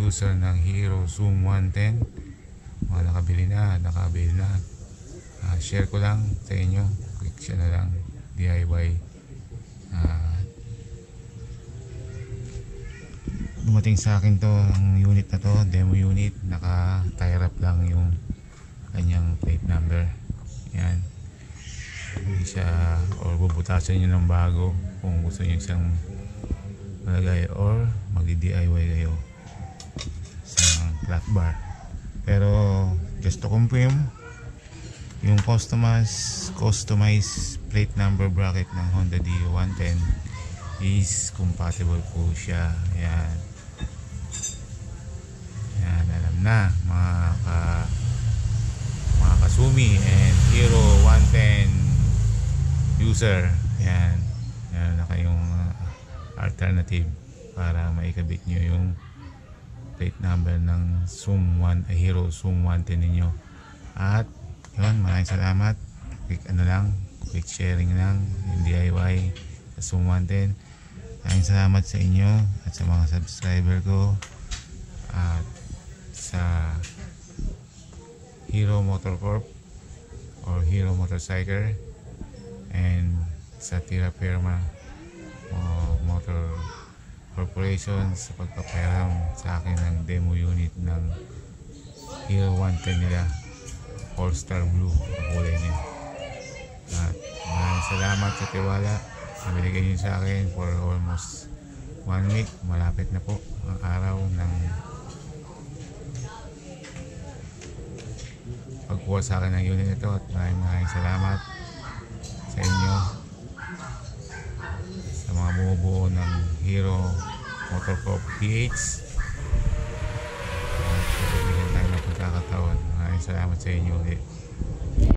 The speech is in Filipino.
user ng Hero Zoom 110, mga nakabili na, share ko lang sa inyo. Click siya na lang, DIY. Dumating sa akin to, ang unit na to, demo unit, naka tie wrap lang yung kanyang plate number. Yan, hindi siya, or bubutasan nyo ng bago kung gusto nyo siyang malagay, or magdi-DIY kayo sa flat bar. Pero just to confirm, yung customized plate number bracket ng Honda D110 is compatible po siya. Yan, alam na mga Kasumi and Hero 110 user. Yan, meron na kayong alternative para maikabit nyo yung plate number ng Hero Zoom 110 ninyo. At yun, maraming salamat. Quick sharing lang yung DIY sa Zoom 110. Maraming salamat sa inyo at sa mga subscriber ko at sa Hero Motor Corp or Hero Motorcycle and sa Tira Firma Motor Corporation sa pagpapayaram sa akin ng demo unit ng Hero 110 nila, All-Star Blue ang kulay niya. At maraming salamat sa tiwala na binigay niyo sa akin for almost 1 week. Malapit na po ang araw ng pagkuha sa akin ng unit nito, at maraming salamat sa inyo, sa mga bumubuo ng Hero Motor Corp PH. At bigyan tayo ng pagkakataon. Maraming salamat sa inyo ulit.